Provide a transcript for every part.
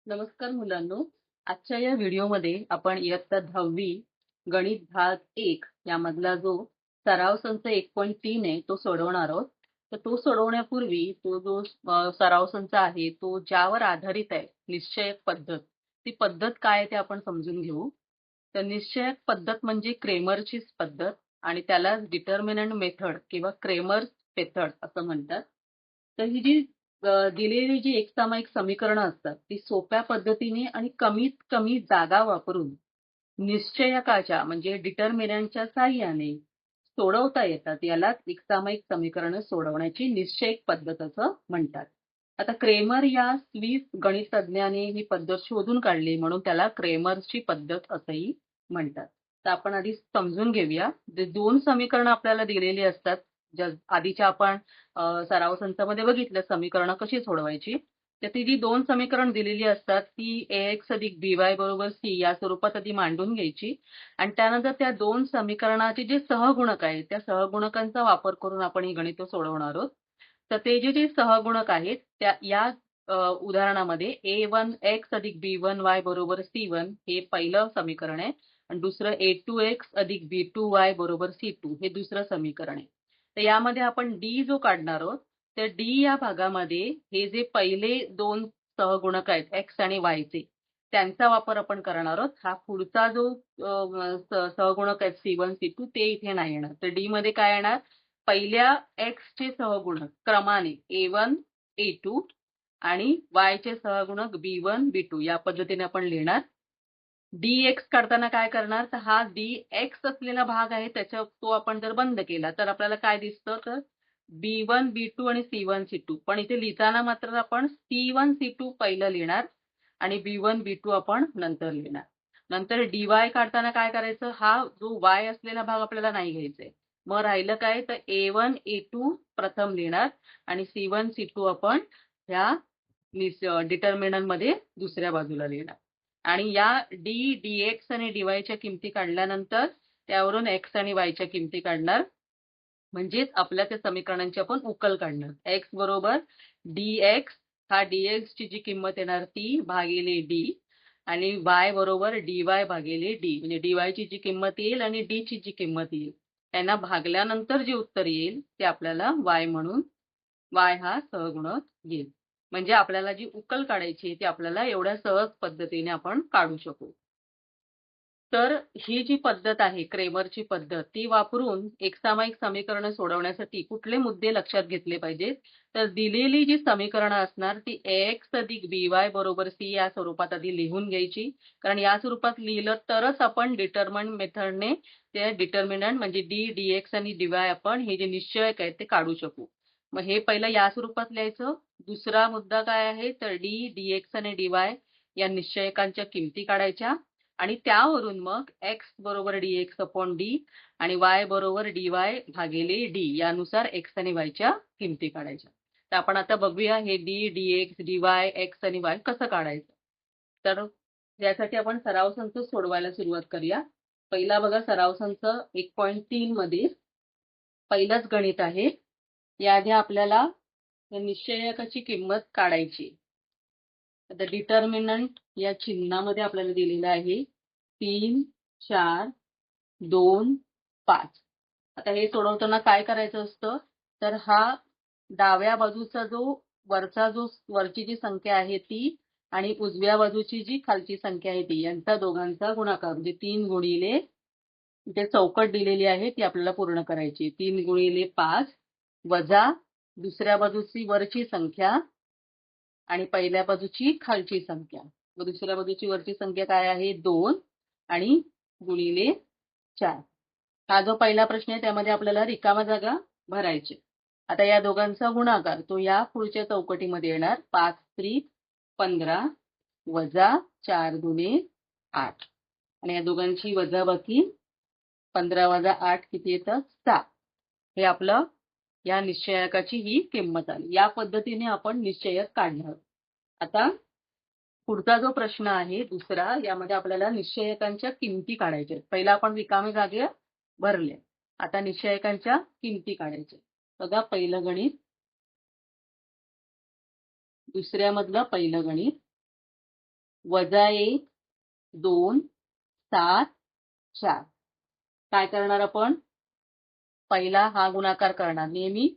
नमस्कार मुलांनो. आजच्या या व्हिडिओमध्ये आपण इयत्ता 10वी गणित भाग 1 यामधला जो सराव संच 1.3 आहे तो सोडवणार आहोत. तर तो सोडवण्यापूर्वी तो जो सराव संच आहे तो ज्यावर आधारित आहे निश्चयक पद्धत, ती पद्धत काय आहे ते आपण समजून घेऊ. तर निश्चयक पद्धत म्हणजे क्रेमरचीच पद्धत आणि त्याला डिटर्मिनंट मेथड किंवा क्रेमर्स मेथड असं म्हणतात. तर ही जी दिलेली जी एकसामायिक समीकरणं असतात ती सोप्या पद्धतीने आणि कमीत कमी जागा वापरून निश्चयकाच्या म्हणजे डिटर्मिनंटच्या साहाय्याने सोडवता येतात. यालाच एकसामायिक समीकरणं सोडवण्याची निश्चयक पद्धत असं म्हणतात. आता क्रेमर या स्विस गणितज्ञाने ही पद्धत शोधून काढली म्हणून त्याला क्रेमरची पद्धत असंही म्हणतात. तर आपण आधी समजून घेऊया. जे दोन समीकरणं आपल्याला दिलेली असतात, आधीच्या आपण सराव संचामध्ये बघितलं समीकरणं कशी सोडवायची. तर ती जी दोन समीकरण दिलेली असतात ती ax अधिक by बरोबर c या स्वरूपात आधी मांडून घ्यायची आणि त्यानंतर त्या दोन समीकरणाचे जे सहगुणक आहेत त्या सहगुणकांचा वापर करून आपण ही गणितं सोडवणार आहोत. तर ते जे जे सहगुणक आहेत त्या या उदाहरणामध्ये a1x अधिक b1y बरोबर c1 हे पहिलं समीकरण आहे आणि दुसरं a2x अधिक b2y बरोबर c2 हे दुसरं समीकरण आहे. तर यामध्ये आपण d जो काढणार आहोत तर d या भागामध्ये हे जे पहिले दोन सहगुणक आहेत x आणि y चे त्यांचा वापर आपण करणार आहोत. हा पुढचा जो सहगुणक आहे c1 c2 ते इथे नाही येणार. तर d मध्ये काय येणार, पहिल्या x चे सहगुणक क्रमाने a1 a2 आणि y चे सहगुणक b1 b2 या पद्धतीने आपण लिहिणार. dx काढताना काय करणार, तर हा dx असलेला भाग आहे त्याच्या तो आपण जर बंद केला तर आपल्याला काय दिसतं, तर b1 b2 आणि c1 c2 पण इथे लिहिताना मात्र आपण c1 c2 पहिलं लिहिणार आणि b1 b2 आपण नंतर लिहिणार. नंतर dy काढताना काय करायचं, हा जो y असलेला भाग आपल्याला नाही घ्यायचा. मग राहिलं काय, तर a1 a2 प्रथम लिहिणार आणि c1 c2 आपण ह्या डिटर्मिनंट मध्ये दुसऱ्या बाजूला लिहिणार. आणि या dx आणि dy च्या किमती काढल्यानंतर त्यावरून x आणि y च्या किमती काढणार. म्हणजेच आपल्या त्या समीकरणांची आपण उकल काढणार. x बरोबर dx, हा dx ची जी किंमत येणार ती भागिले d आणि y बरोबर dy भागिले d, म्हणजे dy ची जी किंमत येईल आणि d ची जी किंमत येईल त्यांना भागल्यानंतर जे उत्तर येईल ते आपल्याला y म्हणून y हा सहगुणक येईल. म्हणजे आपल्याला जी उकल काढायची ती आपल्याला एवढ्या सहज पद्धतीने आपण काढू शकू. तर ही जी पद्धत आहे क्रेमरची पद्धत ती वापरून एकसामायिक समीकरणं सोडवण्यासाठी कुठले मुद्दे लक्षात घेतले पाहिजेत, तर दिलेली जी समीकरणं असणार ती ax अधिक by बरोबर c या स्वरूपात आधी लिहून घ्यायची. कारण या स्वरूपात लिहिलं तरच आपण डिटर्मिनंट मेथडने ते डिटर्मिनंट म्हणजे d dx आणि dy आपण हे जे निश्चयक आहेत ते काढू शकू. मग हे पहिलं या स्वरूपात लिहायचं. दुसरा मुद्दा काय आहे, तर d dx आणि dy या निश्चयकांच्या किमती काढायच्या आणि त्यावरून मग x बरोबर dx अपॉन d आणि y बरोबर dy भागिले d यानुसार x आणि y च्या किमती काढायच्या. तर आपण आता बघूया हे d dx dy x आणि y कसं काढायचं. तर यासाठी आपण सराव संच सोडवायला सुरुवात करूया. पहिला बघा सराव संच 1.3 मध्ये पहिलंच गणित आहे. याआधी आपल्याला या निश्चयकाची किंमत काढायची. आता डिटर्मिनंट या चिन्हामध्ये आपल्याला दिलेलं आहे 3 4 2 5. आता हे सोडवताना काय करायचं असतं, तर हा डाव्या बाजूचा जो वरची जी संख्या आहे ती आणि उजव्या बाजूची जी खालची संख्या आहे ती यांचा दोघांचा गुणाकार म्हणजे 3 गुणिले इथे चौकट दिलेली आहे ती आपल्याला पूर्ण करायची. 3 गुणिले 5 वजा दुसऱ्या बाजूची वरची संख्या आणि पहिल्या बाजूची खालची संख्या. मग दुसऱ्या बाजूची वरची संख्या काय आहे 2 आणि गुणिले 4. हा जो पहिला प्रश्न आहे त्यामध्ये आपल्याला रिकाम्या जागा भरायची. आता या दोघांचा गुणाकार तो या पुढच्या चौकटीमध्ये येणार. 5 त्रिक 15 वजा 4 दुणे 8 आणि या दोघांची वजाबाकी 15 वजा 8 किती येतं 6. हे आपलं या निश्चयकाची ही किंमत आली. या पद्धतीने आपण निश्चयक काढणार. आता पुढचा जो प्रश्न आहे दुसरा, यामध्ये आपल्याला निश्चयकांच्या किमती काढायच्या आहेत. पहिला आपण रिकामे जागे भरले, आता निश्चयकांच्या किमती काढायच्या. बघा पहिलं गणित, दुसऱ्यामधलं पहिलं गणित -1, 2, 7, 4. काय करणार आपण? पहिला हा गुणाकार करणार. नेहमी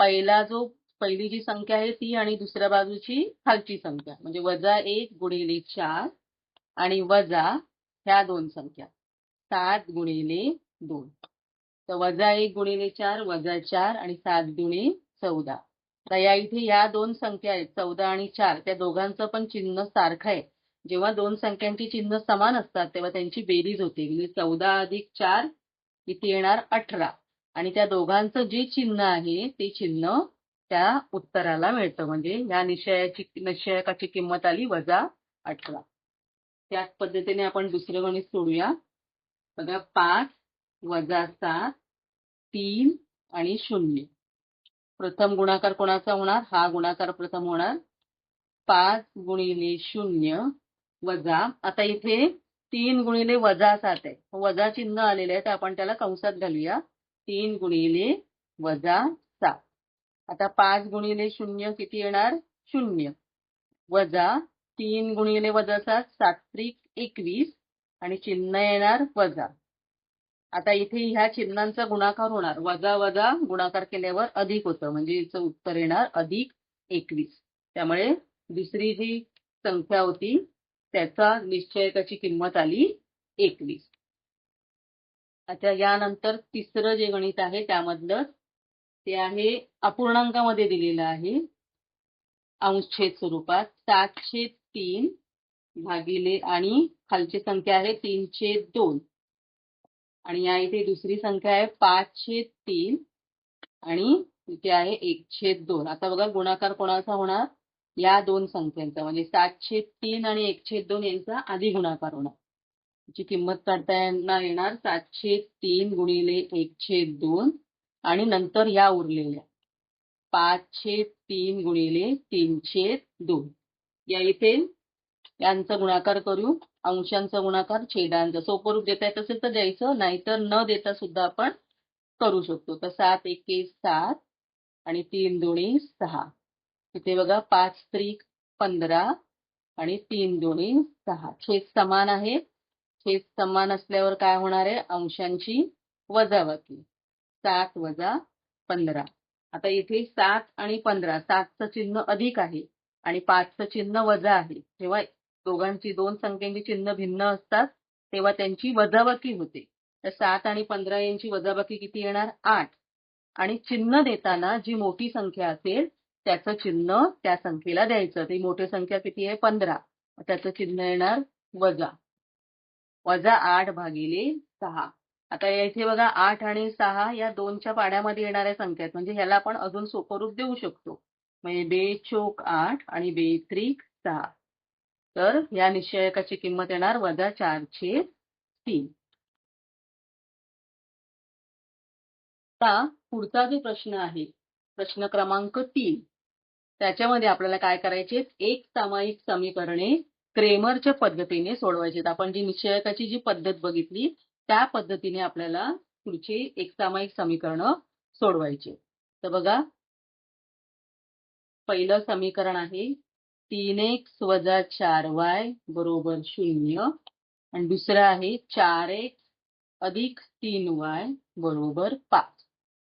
पहिली जी संख्या आहे ती आणि दुसऱ्या बाजूची खालची संख्या म्हणजे -1 गुणिले 4 आणि वजा ह्या दोन संख्या 7 गुणिले 2. तर -1 गुणिले 4 वजा 4 आणि 7 दुणे 14. तर या इथे या दोन संख्या आहेत 14 आणि 4 त्या दोघांचं पण चिन्ह सारखं आहे. जेव्हा दोन संख्यांची चिन्ह समान असतात तेव्हा त्यांची बेरीज होते. म्हणजे 14 अधिक 4 इथे येणार 18 आणि त्या दोघांचं जे चिन्ह आहे ते चिन्ह त्या उत्तराला मिळतं. म्हणजे या निश्चयकाची किंमत आली -18. त्याच पद्धतीने आपण दुसरं गणित सोडूया. बघा 5 वजा 7 3 आणि 0. प्रथम गुणाकार कोणाचा होणार? हा गुणाकार प्रथम होणार. 5 गुणिले 0 वजा आता इथे 3 गुणिले वजा 7 आहे. वजा चिन्ह आलेलं आहे तर आपण त्याला कंसात घालूया. 3 गुणिले वजा 7. आता 5 गुणिले 0 किती येणार? 0 वजा 3 गुणिले वजा 7 7 21 आणि चिन्ह येणार वजा. आता इथे ह्या चिन्हांचा गुणाकार होणार. वजा वजा गुणाकार केल्यावर अधिक होतं म्हणजे याचं उत्तर येणार +21. त्यामुळे दुसरी जी संख्या होती त्याचा निश्चयकाची किंमत आली 21. आता यानंतर तिसरं जे गणित आहे त्यामधलं ते आहे अपूर्णांकामध्ये दिलेलं आहे. अंशछेद स्वरूपात 7/3 भागिले आणि खालची संख्या आहे 3/2 आणि या इथे दुसरी संख्या आहे 5/3 आणि इथे आहे 1/2. आता बघा गुणाकार कोणाचा होणार? या दोन संख्यांचा म्हणजे 7/3 आणि 1/2 यांचा आधी गुणाकार होणार. याची किंमत काढता येणार 7/3 गुणिले 1/2 आणि नंतर या उरलेल्या 5/3 गुणिले 3/2. या इथे यांचा गुणाकार करू. अंशांचा गुणाकार छेदांचा. सोपं रूप देता येत असेल तर द्यायचं नाहीतर न देता सुद्धा आपण करू शकतो. तर 7 एके 7 आणि 3 दुणे 6. इथे बघा 5 त्रिक 15 आणि 3 दुणे 6. छेद समान आहे. छेद समान असल्यावर काय होणार आहे? अंशांची वजाबाकी. 7 वजा 15. आता इथे 7 आणि 15 7चं चिन्ह अधिक आहे आणि 5चं चिन्ह वजा आहे. जेव्हा दोन संख्यांची चिन्ह भिन्न असतात तेव्हा त्यांची वजाबाकी होते. तर 7 आणि 15 यांची वजाबाकी किती येणार? 8. आणि चिन्ह देताना जी मोठी संख्या असेल त्याचं चिन्ह त्या संख्येला द्यायचं. ती मोठी संख्या किती आहे? 15. त्याचं चिन्ह येणार वजा. -8 भागिले 6. आता इथे बघा 8 आणि 6 या 2च्या पाड्यामध्ये येणाऱ्या संख्या आहेत. म्हणजे ह्याला आपण अजून सोपं रूप देऊ शकतो. म्हणजे 2 चोक 8 आणि 2 त्रिक 6. तर या निश्चयकाची किंमत येणार -4/3. आता पुढचा जो प्रश्न आहे प्रश्न क्रमांक 3 त्याच्यामध्ये आपल्याला काय करायचे? एक सामायिक समीकरणे क्रेमरच्या पद्धतीने सोडवायची. आपण जी निश्चयकाची जी पद्धत बघितली त्या पद्धतीने आपल्याला पुढची एक सामायिक समीकरणं सोडवायची. तर बघा पहिलं समीकरण आहे 3x - 4y = 0 आणि दुसरं आहे 4x + 3y = 5.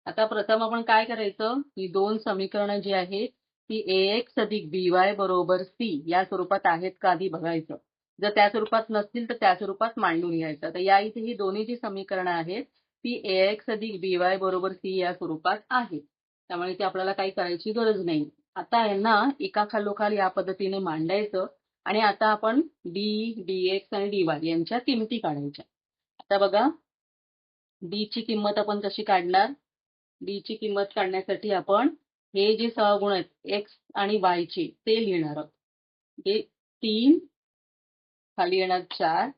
आता प्रथम आपण काय करायचं? ही दोन समीकरणं जी आहेत ती ax + by = c या स्वरूपात आहेत का आधी बघायचं. जर त्या स्वरूपात नसतील तर त्या स्वरूपात मांडून घ्यायचं. तर या इथे ही दोन्ही जी समीकरणं आहेत ती ax + by = c या स्वरूपात आहेत. त्यामुळे ती आपल्याला काही करायची गरज नाही. आता यांना एका खालोखाल या पद्धतीने मांडायचं आणि आता आपण d, dx आणि dy यांच्या किमती काढायच्या. आता बघा d ची किंमत आपण कशी काढणार? d ची किंमत काढण्यासाठी आपण हे जे सहगुण आहेत x आणि y चे ते लिहिणार आहोत. हे 3 खाली येणार 4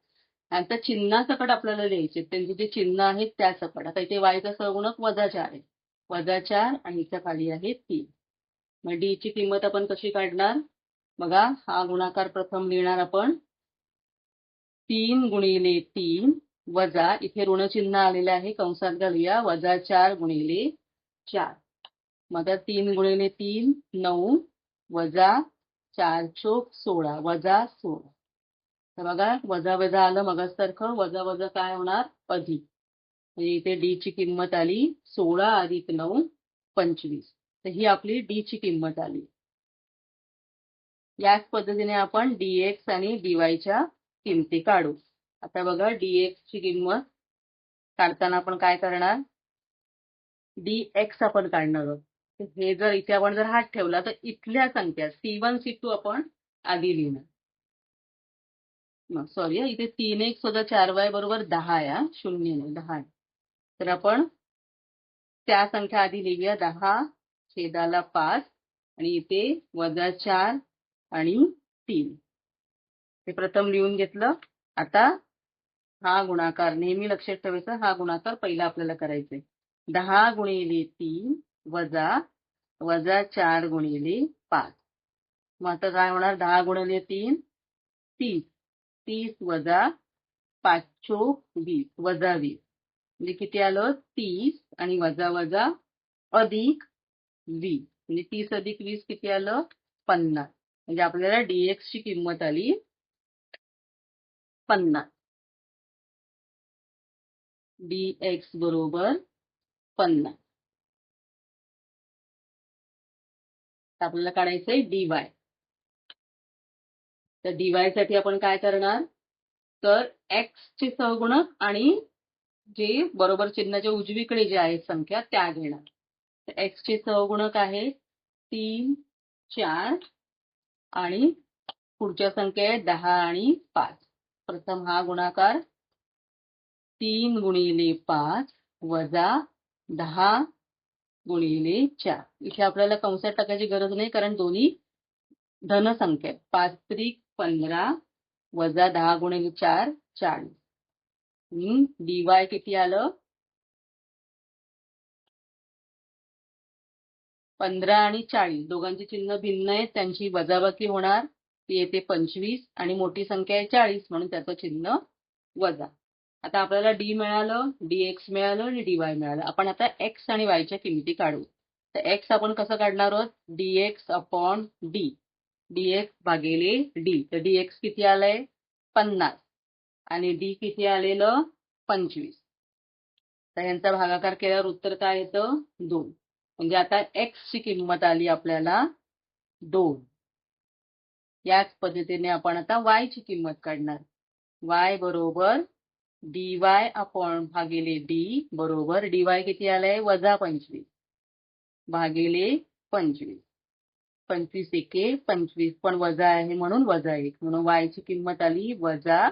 यांचं चिन्हासकट आपल्याला लिहायचे. त्यांचे जे चिन्ह आहेत त्यासकट. आता इथे y चा सहगुणक -4 आहे. -4 आणि इथं खाली आहे 3. मग d ची किंमत आपण कशी काढणार? बघा हा गुणाकार प्रथम लिहिणार आपण 3 गुणिले 3 वजा इथे ऋण चिन्ह आलेलं आहे कंसात घालूया -4 गुणिले 4. मग 3 गुणिले 3 9 वजा 4 चोक 16 वजा 16. तर बघा वजा वजा आलं मगासारखं, वजा वजा काय होणार अधिक. म्हणजे इथे डी ची किंमत आली 16 अधिक 9 25. तर ही आपली डी ची किंमत आली. याच पद्धतीने आपण dx आणि dy च्या किमती काढू. आता बघा dx ची किंमत काढताना आपण काय करणार, dx आपण काढणार आहोत. तर हे जर इथे आपण जर हात ठेवला तर इथल्या संख्या C1 C2 आपण आधी लिहिणार. सॉरी इथे 3x वजा 4y बरोबर 10 आहे, 0 नाही 10 आहे. तर आपण त्या संख्या आधी लिहूया, 10 छेदाला 5 आणि इथे वजा 4 आणि 3 हे प्रथम लिहून घेतलं. आता हा गुणाकार नेहमी लक्षात ठेवायचा, हा गुणाकार पहिला आपल्याला करायचा आहे. 10 गुणिले 3 वजा वजा 4 गुणिले 5. मग आता काय होणार, 10 गुणिले 3 30, 30 वजा 5 चोक 20 वजा 20 म्हणजे किती आलं 30 आणि वजा वजा अधिक 20 म्हणजे 30 अधिक 20 किती आलं 50. म्हणजे आपल्याला dx ची किंमत आली 50. dx बरोबर 50. आपल्याला काढायचंय dy. तर dy साठी आपण काय करणार, तर x चे सहगुणक आणि जे बरोबर चिन्हाच्या उजवीकडे जे आहेत संख्या त्या घेणार. तर x चे सहगुणक आहेत 3 4 आणि पुढच्या संख्या आहे 10 आणि 5. प्रथम हा गुणाकार 3 गुणिले 5 वजा 10 गुणिले 4. इथे आपल्याला कंसात टाकायची गरज नाही कारण दोन्ही धन संख्या आहेत. 5 त्रिक 15 वजा 10 गुणिले 4 40. dy किती आलं 15 आणि 40 दोघांची चिन्ह भिन्न आहेत, त्यांची वजाबाकी होणार. ती येते 25 आणि मोठी संख्या आहे 40 म्हणून त्याचं चिन्ह वजा. आता आपल्याला डी मिळालं, dx मिळालं आणि dy मिळालं. आपण आता x आणि y च्या किमती काढू. तर x आपण कसं काढणार आहोत, dx अपॉन d, dx भागिले d. तर dx किती आलंय 50 आणि d किती आलेलं 25. तर यांचा भागाकार केल्यावर उत्तर काय येतं 2. म्हणजे आता x ची किंमत आली आपल्याला 2. याच पद्धतीने आपण आता y ची किंमत काढणार. y बरोबर dy अपॉन भागिले d बरोबर dy किती आलंय वजा 25 भागिले 25. 25 एके 25 पण वजा आहे म्हणून वजा 1 म्हणून y ची किंमत आली वजा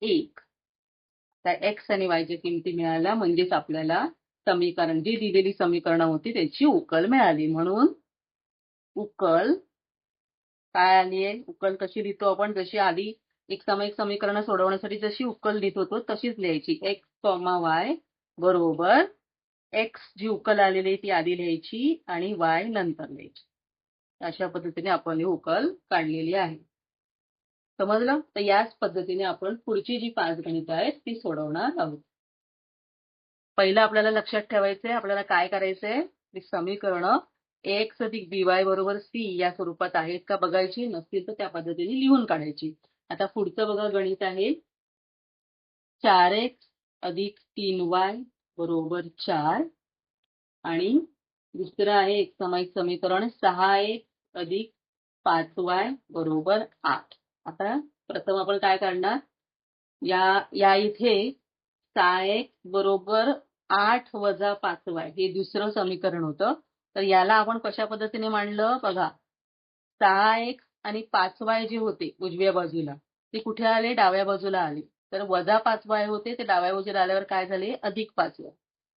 1. आता x आणि y च्या किमती मिळाल्या म्हणजेच आपल्याला समीकरण जी दिलेली समीकरणं होती त्याची उकल मिळाली. म्हणून उकल काय आली आहे, उकल कशी लिहितो आपण, जशी आधी एक समीकरण सोडवण्यासाठी जशी उकल लिहित होतो तशीच लिहायची. x, y बरोबर x जी उकल आलेली ती आधी लिहायची आणि y नंतर लिहायची. अशा पद्धतीने आपण ही उकल काढलेली आहे. समजलं. तर याच पद्धतीने आपण पुढची जी 5 गणितं आहेत ती सोडवणार आहोत. पहिलं आपल्याला लक्षात ठेवायचंय, आपल्याला काय करायचंय, ती समीकरणं x अधिक by बरोबर c या स्वरूपात आहेत का बघायची, नसतील तर त्या पद्धतीने लिहून काढायची. आता पुढचं बघा गणित आहे 4x अधिक 3y बरोबर 4 आणि दुसरं आहे एक सामायिक समीकरण 6x अधिक 5y बरोबर 8. आता प्रथम आपण काय करणार, या इथे 6x बरोबर 8 वजा 5y हे दुसरं समीकरण होतं. तर याला आपण कशा पद्धतीने मांडलं बघा, 6x आणि 5y जे होते उजव्या बाजूला ते कुठे आले, डाव्या बाजूला आले. तर वजा 5y होते ते डाव्या बाजूला आल्यावर काय झाले अधिक 5y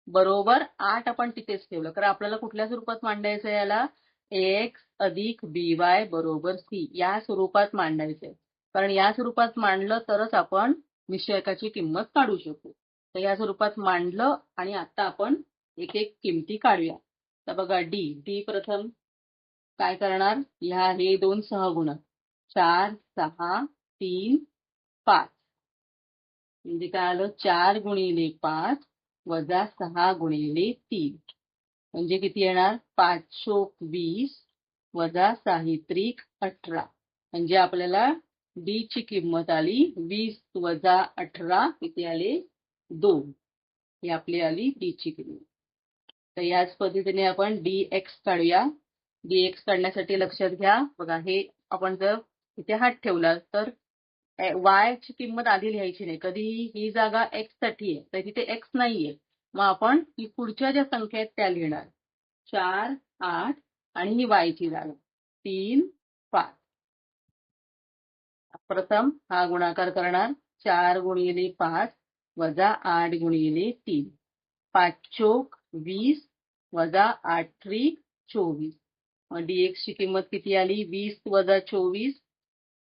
बरोबर 8 आपण तिथेच ठेवलं. तर आपल्याला कुठल्या स्वरूपात मांडायचं याला, x अधिक by बरोबर c या स्वरूपात मांडायचंय. कारण या स्वरूपात मांडलं तरच आपण निश्चयकाची किंमत काढू शकू. तर या स्वरूपात मांडलं आणि आता आपण एक एक किमती काढूया. तर बघा डी प्रथम काय करणार, ह्या हे दोन सहगुणक 4 6 3 5 म्हणजे काय आलं 4 गुणिले 5 वजा 6 गुणिले 3 म्हणजे किती येणार 5 चोक 20 वजा 6 त्रिक 18 म्हणजे आपल्याला डी ची किंमत आली 20 वजा 18 किती आले 2 ही आपली आली डी ची किंमत. तर याच पद्धतीने आपण dx काढूया. dx काढण्यासाठी लक्षात घ्या बघा हे आपण जर इथे हात ठेवला तर y ची किंमत आधी लिहायची नाही. कधीही ही जागा x साठी आहे तर तिथे x नाहीये. मग आपण ही पुढच्या ज्या संख्या आहेत त्या लिहिणार 4 8 आणि ही y ची जागा 3 5. प्रथम हा गुणाकार करणार 4 गुणिले 5 वजा 8 गुणिले 3 5 चोक 20 वजा 8 त्रिक 24. मग dx ची किंमत किती आली 20 वजा 24.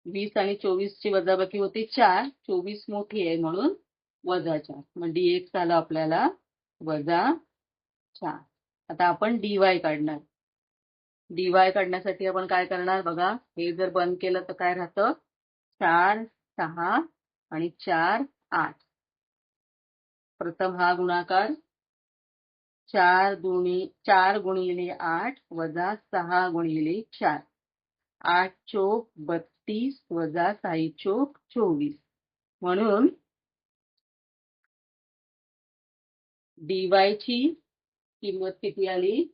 20 आणि 24 ची वजाबाकी होते 4. 24 मोठी आहे म्हणून वजा 4. मग dx आला आपल्याला वजा 4. आता आपण dy काढणार. dy काढण्यासाठी आपण काय करणार बघा हे जर बंद केलं तर काय राहतं 4 6 आणि 4 8. प्रथम हा गुणाकार 4 गुणिले 8 वजा 6 गुणिले 4. 8 चोक 32 वजा 6 चोक 24 म्हणून dy ची किंमत किती आली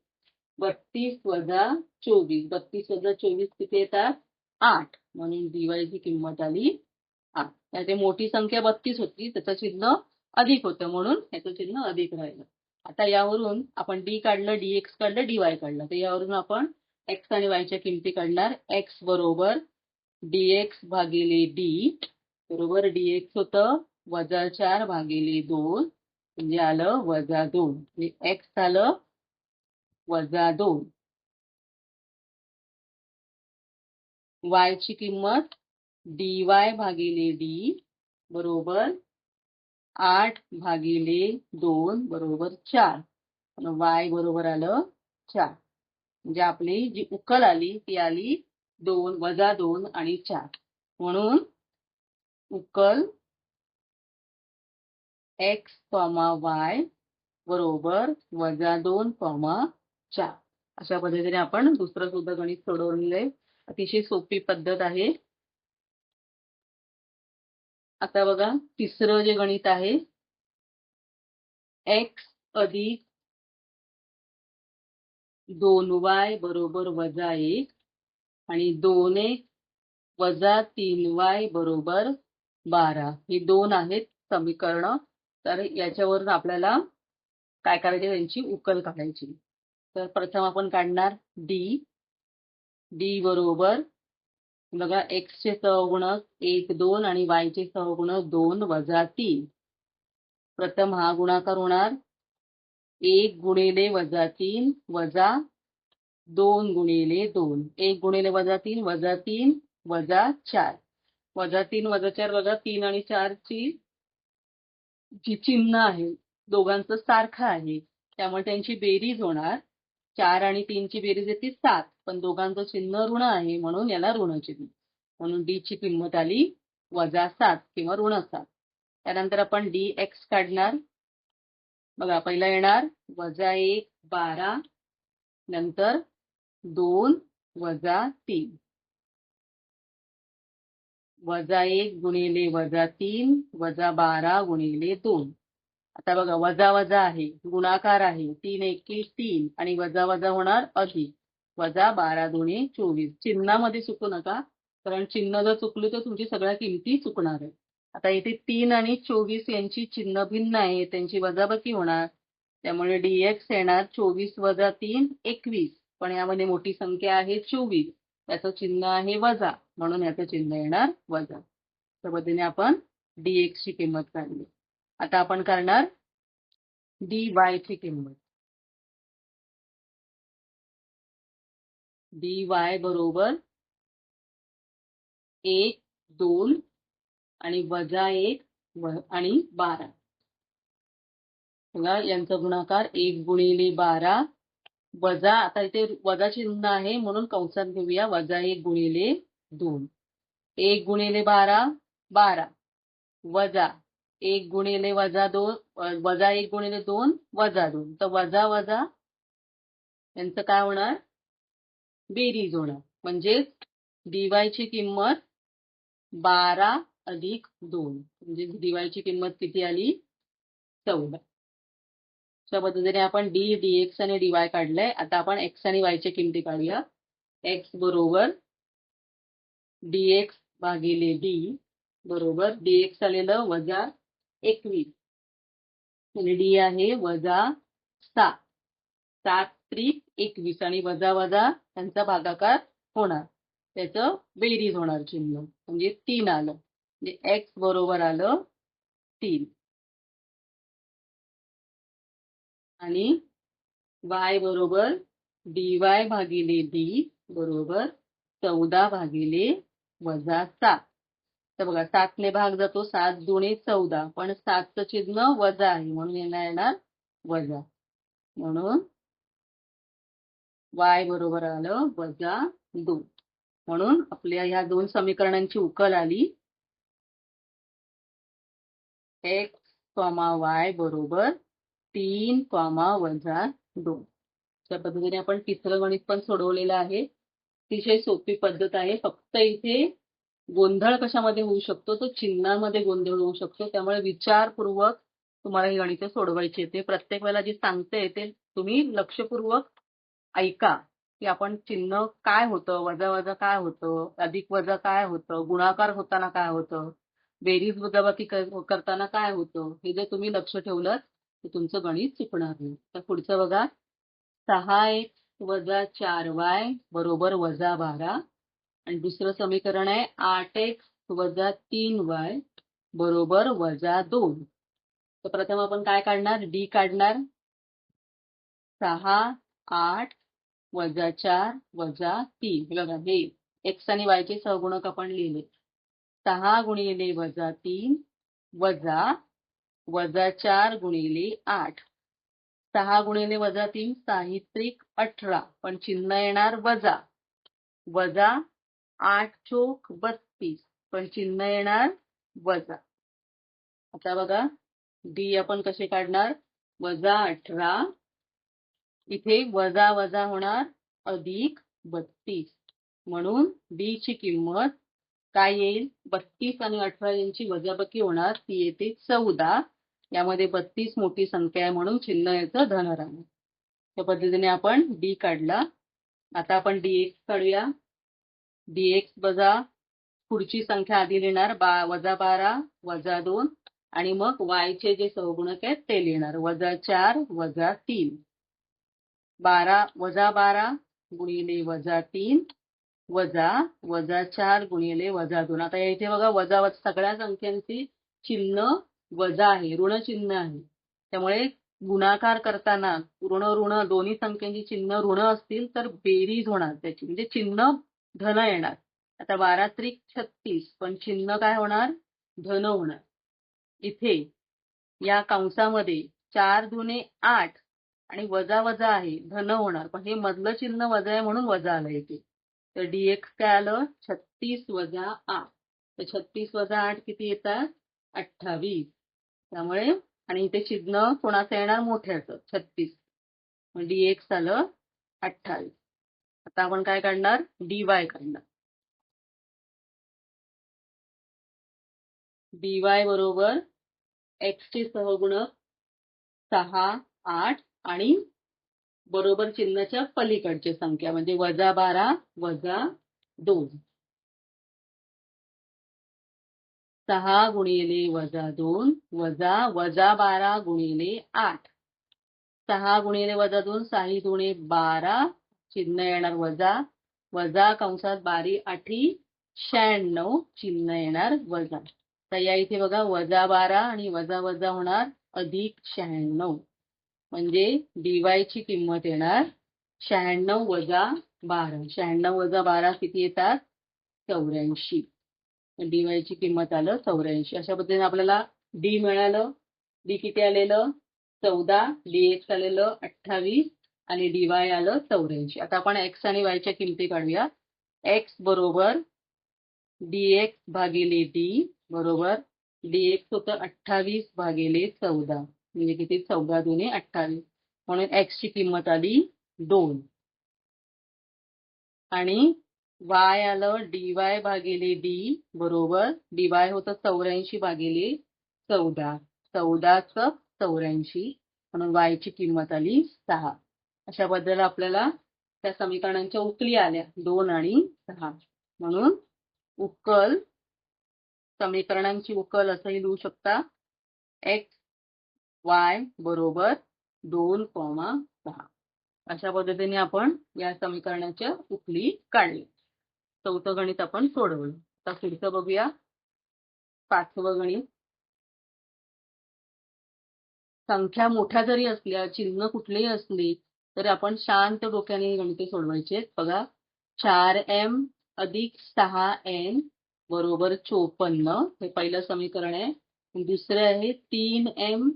32 वजा 24. 32 वजा 24 किती येतात 8 म्हणून dy ची किंमत आली 8. त्याची मोठी संख्या 32 होती त्याचं चिन्ह अधिक होतं म्हणून याचं चिन्ह अधिक राहिलं. आता यावरून आपण d काढलं dx काढलं dy काढलं तर यावरून आपण x आणि y च्या किमती काढणार. x बरोबर dx भागिले d बरोबर dx होतं वजा 4 भागिले 2 म्हणजे आलं वजा 2. x आलं वजा 2. y ची किंमत dy भागिले d बरोबर 8 भागिले 2 बरोबर 4. y बरोबर आलं 4. म्हणजे आपली जी उकल आली ती आली 2 वजा 2 आणि 4 म्हणून उकल x, y बरोबर वजा 2, 4. अशा पद्धतीने आपण दुसरं सुद्धा गणित सोडवलेलं. अतिशय सोपी पद्धत आहे. आता बघा तिसरं जे गणित आहे x अधिक 2y बरोबर वजा 1 आणि 2x वजा 3y बरोबर 12 ही दोन आहेत समीकरणं. तर याच्यावरून आपल्याला काय करायचे त्यांची उकल काढायची. तर प्रथम आपण काढणार d बरोबर बघा x चे सहगुणक 1 2 आणि y चे सहगुणक 2 वजा 3. प्रथम हा गुणाकार होणार 1 गुणिले वजा 3 वजा 2 गुणिले 2. 1 गुणिले वजा 3 वजा 3 वजा 4. वजा 3 वजा 4 बघा 3 आणि 4 ची जी चिन्ह आहे दोघांचं सारखं आहे त्यामुळे त्यांची बेरीज होणार. 4 आणि 3 ची बेरीज येते 7 पण दोघांचं चिन्ह ऋण आहे म्हणून याला ऋण चिन्ह. म्हणून d ची किंमत आली वजा 7 किंवा ऋण 7. त्यानंतर आपण dx काढणार. बघा पहिला येणार वजा 1 12 नंतर 2 वजा 3 वजा 1 गुणिले वजा 3 वजा 12 गुणिले 2. आता बघा वजा वजा आहे गुणाकार आहे 3 एके 3 आणि वजा वजा होणार अधिक वजा 12 दुणे 24. चिन्हामध्ये चुकू नका कारण चिन्ह जर चुकली तर तुमची सगळ्या किमती चुकणार आहे. आता इथे 3 आणि 24 यांची चिन्ह भिन्न आहे त्यांची वजाबाकी होणार त्यामुळे dx येणार 24 वजा 3 21 पण यामध्ये मोठी संख्या आहे 24 त्याचं चिन्ह आहे वजा म्हणून याचं चिन्ह येणार वजा. त्या पद्धतीने आपण dx ची किंमत काढली. आता आपण करणार dy ची किंमत. dy बरोबर 1 2 आणि वजा 1 आणि 12. बघा यांचा गुणाकार 1 गुणिले 12 वजा आता इथे वजा चिन्ह आहे म्हणून कंसात घेऊया वजा 1 गुणिले 2. 1 गुणिले 12 12 वजा 1 गुणिले वजा 2 वजा 1 गुणिले 2 वजा 2 तर वजा वजा यांचं काय होणार बेरीज होणार. म्हणजेच dy ची किंमत 12 अधिक 2 म्हणजे dy ची किंमत किती आली? 14. अशा पद्धतीने आपण dx आणि dy काढलंय. आता आपण x आणि y च्या किमती काढूया. x बरोबर dx भागिले d बरोबर dx आलेलं वजा 21 आणि d आहे वजा 7. 7 त्रिक 21 आणि वजा वजा त्यांचा भागाकार होणार. त्याचं बेरीज होणार चिन्ह म्हणजे 3 आलं. म्हणजे x बरोबर आलं 3 आणि y बरोबर dy भागिले d बरोबर 14 भागिले वजा 7. तर बघा 7 ने भाग जातो 7 दुणे 14 पण 7चं चिन्ह वजा आहे म्हणून येणार वजा. म्हणून y बरोबर आलं वजा 2. म्हणून आपल्या ह्या दोन समीकरणांची उकल आली x, y बरोबर 3, वजा 2. त्या पद्धतीने आपण तिसरं गणित पण सोडवलेलं आहे. अतिशय सोपी पद्धत आहे. फक्त इथे गोंधळ कशामध्ये होऊ शकतो तो चिन्हामध्ये गोंधळ होऊ शकतो. त्यामुळे विचारपूर्वक तुम्हाला ही गणिते सोडवायची येते. प्रत्येक वेळेला जे सांगते ते तुम्ही लक्षपूर्वक ऐका की आपण चिन्ह काय होतं, वजा वजा काय होतं, अधिक वजा काय होतं, गुणाकार होताना काय होतं, बेरीज वजाबाकी करताना काय होतं, हे जर तुम्ही लक्ष ठेवलं तर तुमचं गणित चुकणार नाही. तर पुढचं बघा 6x वजा 4y बरोबर वजा 12 आणि दुसरं समीकरण आहे 8x वजा 3y बरोबर वजा 2. तर प्रथम आपण काय काढणार? डी काढणार. 6, 8 वजा 4 वजा 3. बघा हे x आणि y चे सहगुणक आपण लिहिले. 6 गुणिले वजा 3 वजा वजा 4 गुणिले 8. 6 गुणिले वजा 3 साहित्रिक 18 पण चिन्ह येणार वजा. वजा 8 चोक 32 पण चिन्ह येणार वजा. आता बघा डी आपण कसे काढणार? वजा 18 इथे वजा वजा होणार अधिक 32 म्हणून डी ची किंमत काय येईल? 32 आणि 18 यांची वजाबाकी होणार ती येते 14. यामध्ये 32 मोठी संख्या आहे म्हणून चिन्ह याचं धन राहणार. त्या पद्धतीने आपण डी काढला. आता आपण dx काढूया. dx वजा पुढची संख्या आधी लिहिणार वजा 12 वजा 2 आणि मग y चे जे सहगुणक आहेत ते लिहिणार वजा 4 वजा 3. 12 गुणिले वजा 3 वजा वजा 4 गुणिले वजा 2. आता इथे बघा वजा सगळ्या संख्यांची चिन्ह वजा आहे, ऋण चिन्ह आहे. त्यामुळे गुणाकार करताना ऋण ऋण दोन्ही संख्यांची चिन्ह ऋण असतील तर बेरीज होणार त्याची म्हणजे चिन्ह धन येणार. आता 12 त्रिक 36 पण चिन्ह काय होणार? धन होणार. इथे या कंसामध्ये 4 दुने 8 आणि वजा वजा आहे धन होणार पण हे मधलं चिन्ह वजा आहे म्हणून वजा आलं इथे. तर dx काय आलं? 36 वजा 8. तर 36 वजा 8 किती येतात? 28. त्यामुळे आणि इथे चिन्ह कोणाचं येणार? मोठ्याचं 36. मग dx आलं 28. आता आपण काय काढणार? dy काढणार. dy बरोबर x चे सहगुणक 6, 8 आणि बरोबर चिन्हाच्या पलीकडची संख्या म्हणजे वजा 12 वजा 2. 6 गुणिले वजा 2 वजा वजा 12 गुणिले 8. 6 गुणिले वजा 2 6 दुणे 12 चिन्ह येणार वजा. वजा कंसात 12 8 96 चिन्ह येणार वजा. तर या इथे बघा वजा 12 आणि वजा वजा होणार अधिक 96 म्हणजे dy ची किंमत येणार 96 वजा 12. 96 वजा 12 किती येतात? 84. dy ची किंमत आलं 84. अशा पद्धतीने आपल्याला डी मिळालं. डी किती आलेलं? 14. dx आलेलं 28 आणि dy आलं 84. आता आपण x आणि y च्या किमती काढूया. x बरोबर dx भागिले d बरोबर dx होतं 28 भागिले 14 म्हणजे किती? 14 दुने 28 म्हणून x ची किंमत आली 2. आणि y आलं dy भागिले d बरोबर dy होतं 84 भागिले 14. 14 × 84 म्हणून y ची किंमत आली 6. अशा पद्धतीने आपल्याला त्या समीकरणांच्या उकली आल्या 2 आणि 6. म्हणून उकल समीकरणांची उकल असंही लिहू शकता x y बरोबर 2, 6. अशा पद्धतीने आपण या समीकरणाच्या उकली काढली. चौथं गणित आपण सोडवलं. आता पुढचं बघूया 5वं गणित. संख्या मोठ्या जरी असल्या चिन्ह कुठलेही असली तरी आपण शांत डोक्याने गणिते सोडवायचे. बघा 4m अधिक 6n बरोबर 54 हे पहिलं समीकरण आहे. दुसरे आहे 3m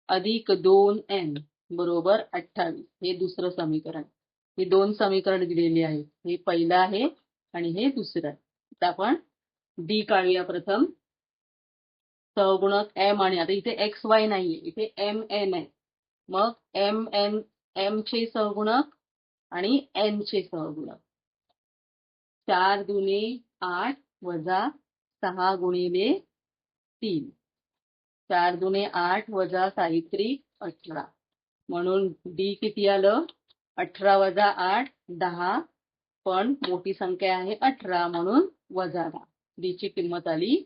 अधिक 2n बरोबर 28 हे दुसरं समीकरण. ही 2 समीकरण दिलेली आहेत. हे पहिलं आहे आणि हे दुसरं आहे. आता आपण डी काढूया प्रथम. सहगुणक m आणि आता इथे xy नाहीये, इथे mn आहे. मग m चे सहगुणक आणि n चे सहगुणक. 4 दुने 8 वजा 6 गुणिले 3. 4 दुने 8 वजा साहित्रिक 18. म्हणून डी किती आलं 18 वजा 8 10. पण मोठी संख्या आहे 18 म्हणून वजा 10. डी ची किंमत आली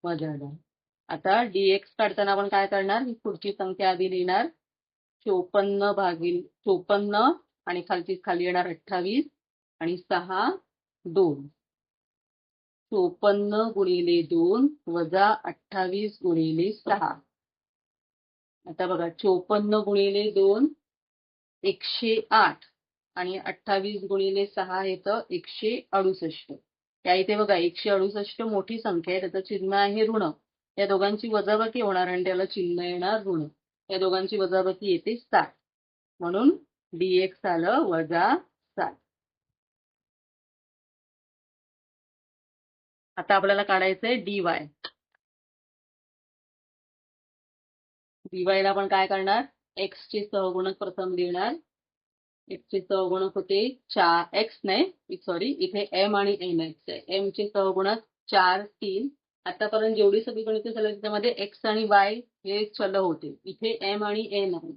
वजा 10. आता dx काढताना आपण काय करणार ही पुढची संख्या आधी लिहिणार 54 आणि खाली येणार 28 आणि 6 2. 54 गुणिले 2 वजा 28 गुणिले 6. आता बघा 54 गुणिले 2 108 आणि 28 गुणिले 6 येतं 168. त्या इथे बघा 168 मोठी संख्या आहे, त्याचं चिन्ह आहे ऋण. या दोघांची वजाबाकी होणार आणि त्याला चिन्ह येणार ऋण. या दोघांची वजाबाकी येते 7. म्हणून dx आलं वजा 7. आता आपल्याला काढायचंय dy. dy ला आपण काय करणार x चे सहगुणक प्रथम लिहिणार. x चे सहगुणक होते 4 x नाही सॉरी इथे m आणि n आहे. m चे सहगुणक 4 3. आतापर्यंत जेवढी सगळी गणिते झाली त्याच्यामध्ये x आणि y हे चल होते. इथे m आणि n आहे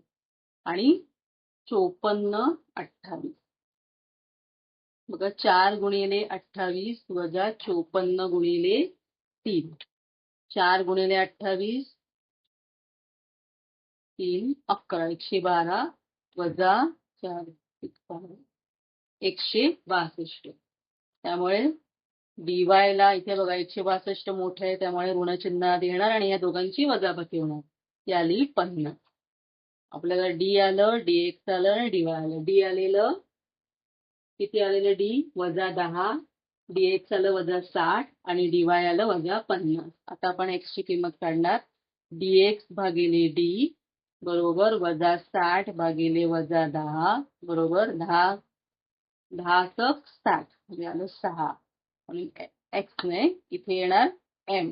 आणि 54 28. बघा 4 गुणिले 28 वजा 54 गुणिले 3. 4 गुणिले 28 3 11 112 वजा 4 162. त्यामुळे dy ला इथे बघा 162 मोठे आहे त्यामुळे ऋण चिन्ह आधी येणार आणि या दोघांची वजाबाकी होणार. ती आली 50. आपल्याला d आलं dx आलं आणि dy आलं. d आलेलं किती आलेलं d वजा 10. dx आलं वजा 60 आणि dy आलं वजा 50. आता आपण x ची किंमत काढणार. dx भागिले d बरोबर वजा 60 भागिले वजा 10 बरोबर 10 60 म्हणजे आलं 6. आणि x ने इथे येणार m.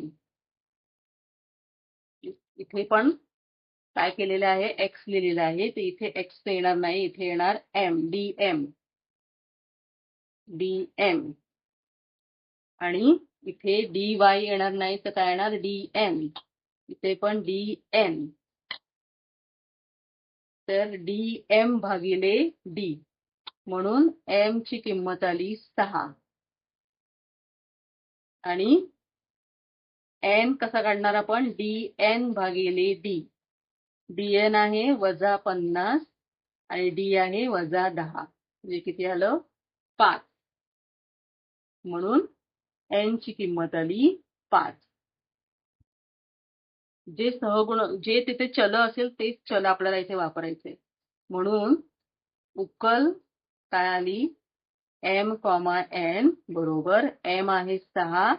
इथे पण काय केलेलं आहे x लिहिलेलं आहे ते इथे x येणार नाही, इथे येणार m dm. आणि इथे dy येणार नाही तर काय येणार dn. इथे पण dn. तर dm भागिले d म्हणून m ची किंमत आली 6. आणि n कसा काढणार आपण dn भागिले d. dn आहे वजा 50 आणि d आहे वजा 10 म्हणजे किती आलं 5. म्हणून n ची किंमत आली 5. जे तिथे चल असेल तेच चल आपल्याला इथे वापरायचे. म्हणून उकल काय आली m, n बरोबर m आहे 6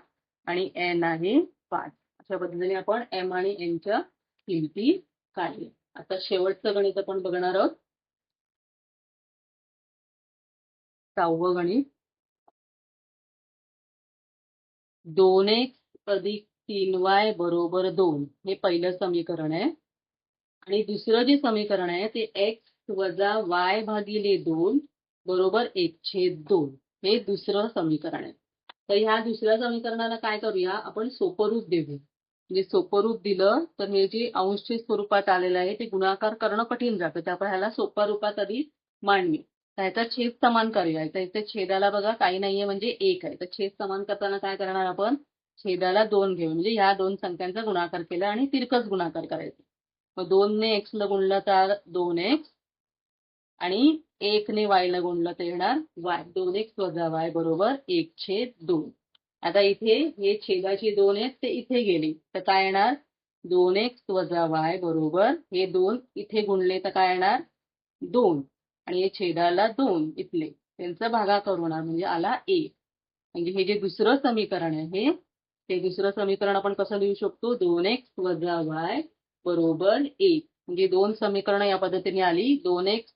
आणि n आहे 5. अशा पद्धतीने आपण m आणि n च्या किमती काढल्या. आता शेवटचं गणित आपण बघणार आहोत 6वं गणित. 2x अधिक 3y बरोबर 2 हे पहिलं समीकरण आहे. आणि दुसरं जे समीकरण आहे ते x वजा y भागिले 2 बरोबर 1/2. हे दुसरं समीकरण आहे. तर ह्या दुसऱ्या समीकरणाला काय करूया, आपण सोपं रूप देऊ. म्हणजे सोपं रूप दिलं तर हे जे अंश स्वरूपात आलेलं आहे ते गुणाकार करणं कठीण जातं. त्यामुळे ह्याला सोप्या रूपात आधी मांडूया. तर ह्याचा छेद समान करूया. तर इथे छेदाला बघा काही नाहीये म्हणजे 1 आहे. तर छेद समान करताना काय करणार आपण, छेदाला 2 घेऊ. म्हणजे ह्या दोन संख्यांचा गुणाकार केला आणि तिरकस गुणाकार करायचा. मग 2 ने x ला गुणलं तर 2x आणि 1 ने y ला गुणलं तर येणार y. 2x वजा y बरोबर 1/2. आता इथे हे छेदाचे 2 आहेत ते इथे गेले तर काय येणार, 2x वजा y बरोबर हे 2 इथे गुणले तर काय येणार 2 आणि हे छेदाला 2 इथले त्यांचा भागाकार होणार म्हणजे आला 1. म्हणजे हे जे दुसरं समीकरण आहे ते दुसरं समीकरण आपण कसं लिहू शकतो, 2x वजा y बरोबर 1. म्हणजे दोन समीकरणं या पद्धतीने आली. 2x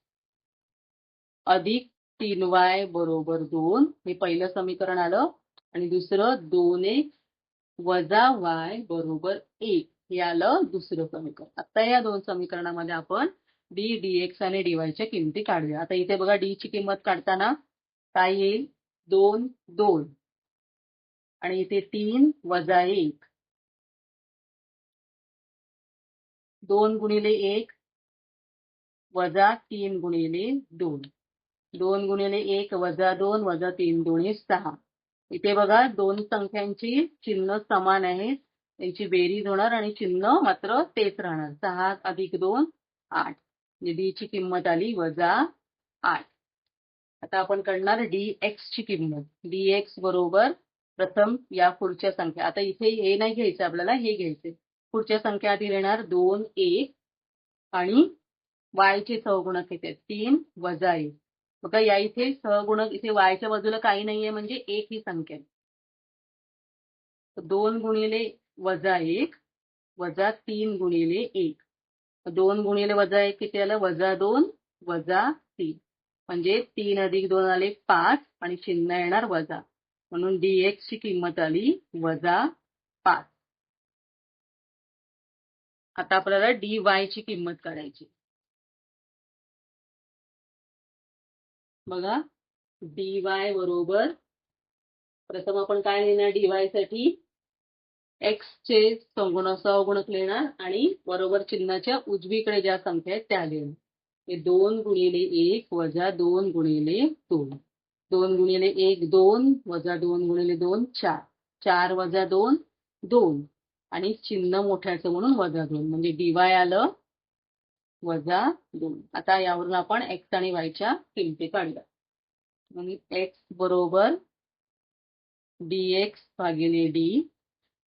अधिक 3y बरोबर 2 हे पहिलं समीकरण आलं आणि दुसरं 2x वजा y बरोबर 1 हे आलं दुसरं समीकरण. आता या दोन समीकरणामध्ये आपण d dx आणि dy च्या किमती काढूया. आता इथे बघा d ची किंमत काढताना काय येईल, 2 2 आणि इथे 3 वजा 1, 2 गुणिले 1 वजा 3 गुणिले 2, 2 गुणिले 1 वजा 2 वजा 3 दोन्ही 6. इथे बघा दोन संख्यांची चिन्ह समान आहेत, त्यांची बेरीज होणार आणि चिन्ह मात्र तेच राहणार. 6 अधिक 2 8. म्हणजे डी ची किंमत आली वजा 8. आता आपण काढणार dx ची किंमत. dx बरोबर प्रथम या पुढच्या संख्या, आता इथे हे नाही घ्यायचं आपल्याला, हे घ्यायचे. पुढच्या संख्या आधी येणार 2 1 आणि y चे सहगुणक येते 3 वजा 1. बघा या इथे सहगुणक इथे y च्या बाजूला काही नाहीये म्हणजे 1 ही संख्या आहे. 2 गुणिले वजा 1 वजा 3 गुणिले 1. 2 गुणिले वजा 1 किती आलं, वजा 2 वजा 3. म्हणजे 3 अधिक 2 आले 5 आणि चिन्ह येणार वजा. म्हणून dx ची किंमत आली वजा 5. आता आपल्याला dy ची किंमत काढायची. बघा dy बरोबर प्रथम आपण काय लिहिणार, dy साठी x चे सहगुणक लिहिणार आणि बरोबर चिन्हाच्या उजवीकडे ज्या संख्या आहेत त्या लिहिणार. हे 2 गुणिले 1 वजा 2 गुणिले 2. 2 गुणिले 1 2 वजा 2 गुणिले 2 4. 4 वजा 2 2 आणि चिन्ह मोठ्याचं म्हणून वजा 2 म्हणजे dy आलं वजा 2. आता यावरून आपण x आणि y च्या किमती काढूया. म्हणजे x बरोबर dx भागिले d.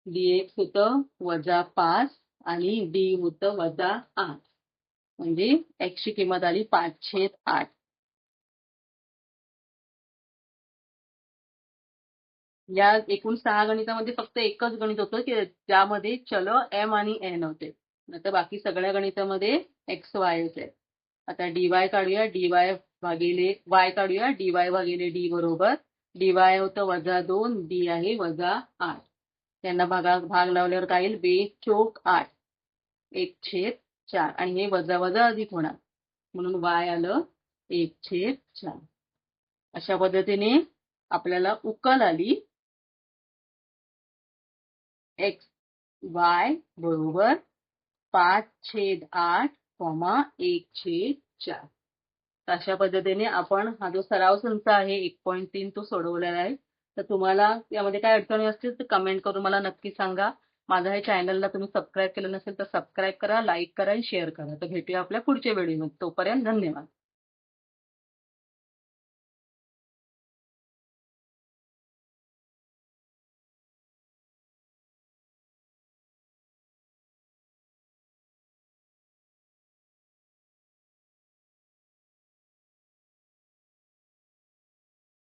dx होतं वजा 5 आणि d होतं वजा 8. म्हणजे x ची किंमत आली 5/8. या एकूण 6 गणितामध्ये फक्त एकच गणित होतं की ज्यामध्ये चल m आणि n होते. नाहीतर बाकी सगळ्या गणितामध्ये x y होते. आता dy काढूया, dy भागिले y काढूया, dy भागिले d बरोबर dy होतं वजा 2, d आहे वजा 8. त्यांना भाग लावल्यावर काय येईल, 2 चोक 8 1/4 आणि हे वजा वजा अधिक होणार म्हणून y आलं 1/4. अशा पद्धतीने आपल्याला उकल आली x y बरोबर 5/8, 1/4. अशा पद्धतीने आपण हा जो सराव संच आहे 1.3 तो सोडवलेला आहे. तर तुम्हाला यामध्ये काय अडचणी असतील तर कमेंट करून मला नक्की सांगा. माझ्या या चॅनलला तुम्ही सबस्क्राईब केलं नसेल तर सबस्क्राईब करा, लाईक करा आणि शेअर करा. तर भेटूया आपल्या पुढच्या व्हिडिओमध्ये. तोपर्यंत धन्यवाद.